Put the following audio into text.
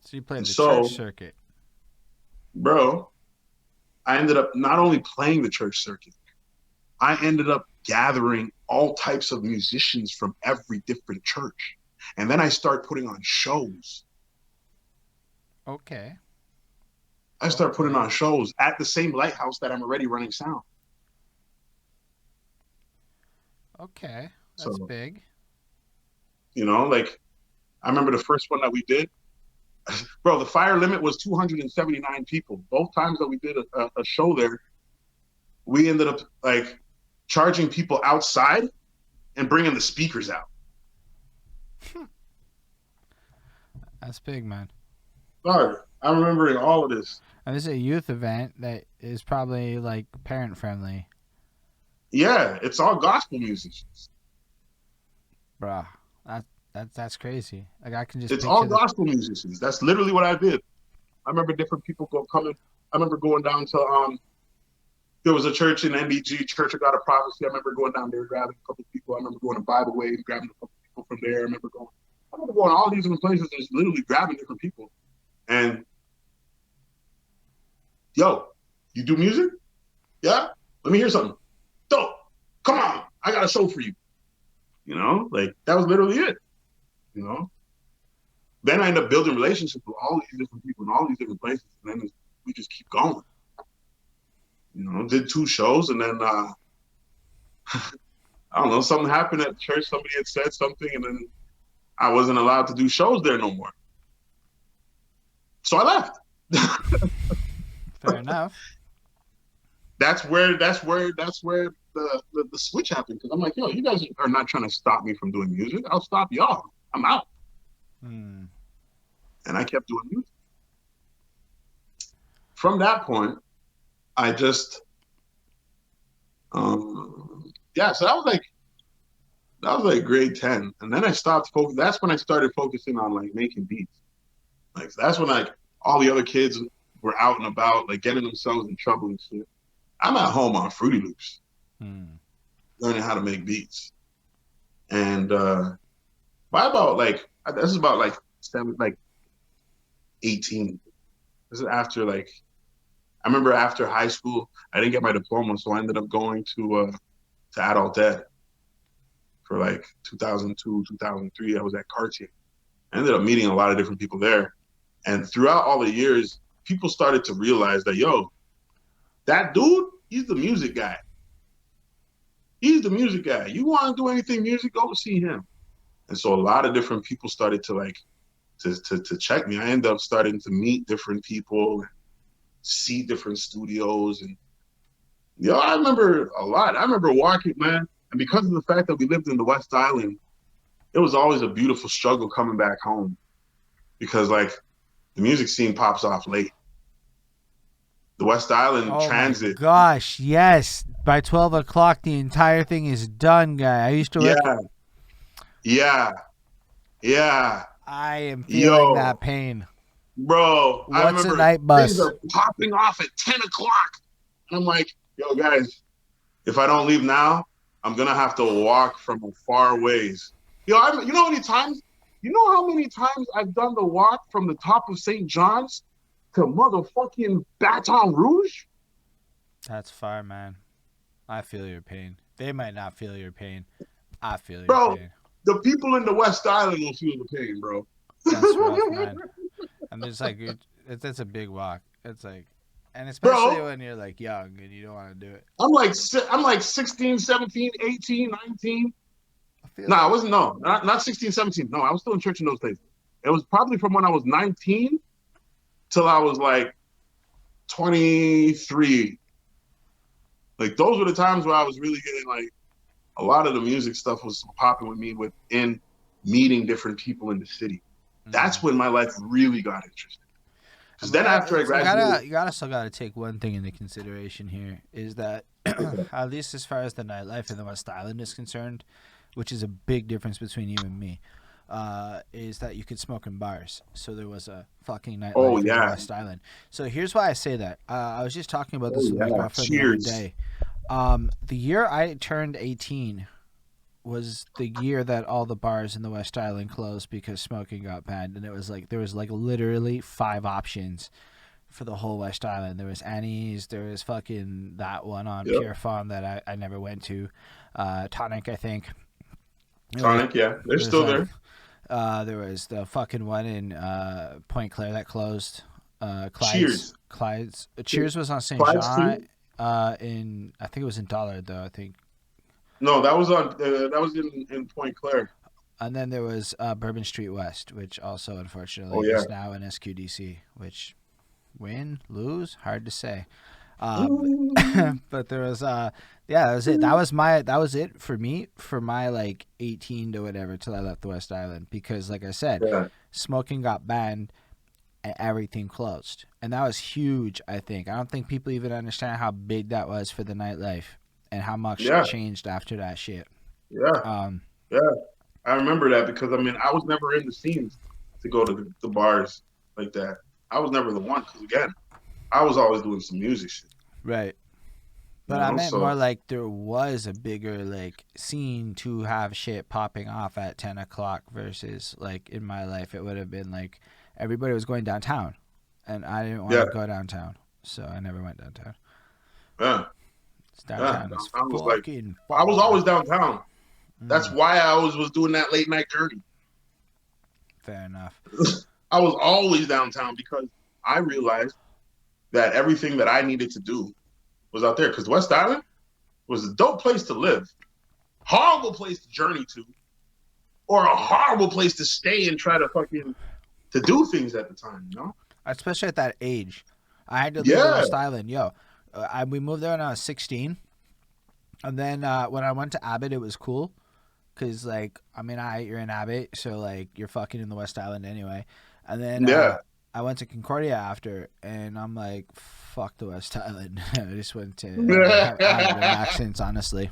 So you played the So, church circuit. bro, I ended up not only playing the church circuit, I ended up gathering all types of musicians from every different church. And then I start putting on shows. Okay. I start putting Okay. on shows at the same lighthouse that I'm already running sound. Okay. That's So, big. like I remember the first one that we did, bro, the fire limit was 279 people. Both times that we did a show there, we ended up like charging people outside and bringing the speakers out. That's big, man. Sorry, I'm remembering all of this. And this is a youth event that is probably like parent friendly. Yeah, it's all gospel musicians. Bruh. That's crazy. Like I can just It's all picture the gospel musicians. That's literally what I did. I remember different people coming. I remember going down to there was a church in NBG, Church of God of Prophecy. I remember going down there grabbing a couple of people. I remember going to Bible Wave, grabbing a couple of people from there. I remember going to all these different places, just literally grabbing different people. And yo, you do music? Yeah, let me hear something. Dope. Come on, I got a show for you. Like that was literally it. You know. Then I end up building relationships with all these different people in all these different places, and then we just keep going. Did two shows, and then I don't know, something happened at church. Somebody had said something, and then I wasn't allowed to do shows there no more. So I left. fair enough. That's where the switch happened. Because I'm like, yo, you guys are not trying to stop me from doing music. I'll stop y'all. I'm out. Hmm. And I kept doing music. From that point, I just yeah, so that was like grade 10. And then I stopped focusing. That's when I started focusing on like making beats. Like that's when like all the other kids were out and about, like getting themselves in trouble and shit. I'm at home on Fruity Loops, learning how to make beats. And by about like this is about like 18. This is after like I remember after high school, I didn't get my diploma, so I ended up going to Adult Ed for like 2002, 2003. I was at Cartier. I ended up meeting a lot of different people there. And throughout all the years, people started to realize that, yo, that dude, he's the music guy. He's the music guy. You want to do anything music, go see him. And so a lot of different people started to like to check me. I ended up starting to meet different people, see different studios, and I remember a lot. I remember walking, man, and because of the fact that we lived in the West Island, it was always a beautiful struggle coming back home because like the music scene pops off late. The West Island Oh my transit. gosh, yes. By 12 o'clock, the entire thing is done, guy. I used to work. Yeah, yeah, yeah. I am feeling Yo, that pain. bro, I What's a remember night things bus? are popping off at 10 o'clock. And I'm like, yo, guys, if I don't leave now, I'm going to have to walk from a far ways. You know how many times I've done the walk from the top of St. John's to motherfucking Baton Rouge? That's far, man. I feel your pain. They might not feel your pain. I feel your Bro, pain. the people in the West Island will feel the pain, bro. That's rough, man. And it's like it's a big walk. It's like, and especially Bro, when you're like young and you don't want to do it. I'm like 16, 17, 18, 19. I feel No, I that. wasn't. No, not 16, 17. No, I was still in church in those days. It was probably from when I was 19 till I was like 23. Like those were the times where I was really getting like a lot of the music stuff was popping with me within meeting different people in the city. That's when my life really got interesting. Because then after I graduated, You gotta still gotta take one thing into consideration here is that at least as far as the nightlife in the West Island is concerned, which is a big difference between you and me, is that you could smoke in bars. So there was a fucking oh nightlife in the yeah, West Island. So here's why I say that. I was just talking about oh this with my yeah, girlfriend the other cheers. day. The year I turned 18 was the year that all the bars in the West Island closed because smoking got banned, and it was like there was like literally 5 options for the whole West Island. There was Annie's, there was fucking that one on Yep. Pure Fun that I never went to, Tonic, I think. Tonic, yeah, they're There's still there. there was the fucking one in Point Claire that closed. Cheers. Clyde's Cheers was on Saint Clyde's Jean. too. In I think it was in Dollard though. I think. No, that was on. That was in Point Claire. And then there was Bourbon Street West, which also unfortunately Oh yeah. is now in SQDC. Which win, lose, hard to say. But there was yeah, that was it. That was it for me for my like 18 to whatever till I left the West Island, because like I said, Yeah. smoking got banned and everything closed. And that was huge, I think. I don't think people even understand how big that was for the nightlife and how much Yeah. changed after that shit. Yeah. Yeah. I remember that because I mean I was never in the scenes to go to the bars like that. I was never the one because again, I was always doing some music shit. Right. But You I know, meant so more like there was a bigger like scene to have shit popping off at 10 o'clock versus like in my life it would have been like everybody was going downtown and I didn't want yeah, to go downtown, so I never went downtown. yeah, It's yeah. downtown. It's I was like, fucking I was far. always downtown. That's why I always was doing that late night journey. Fair enough. I was always downtown because I realized that everything that I needed to do was out there. Because West Island was a dope place to live, horrible place to journey to, or a horrible place to stay and try to fucking to do things at the time. You know? Especially at that age. I had to leave the Yeah, West Island. Yo, we moved there when I was 16. And then when I went to Abbott, it was cool. Because, like, I mean, you're in Abbott, so, like, you're fucking in the West Island anyway. And then yeah. I went to Concordia after, and I'm like, fuck the West Island. I just went to I haven't been back since, honestly.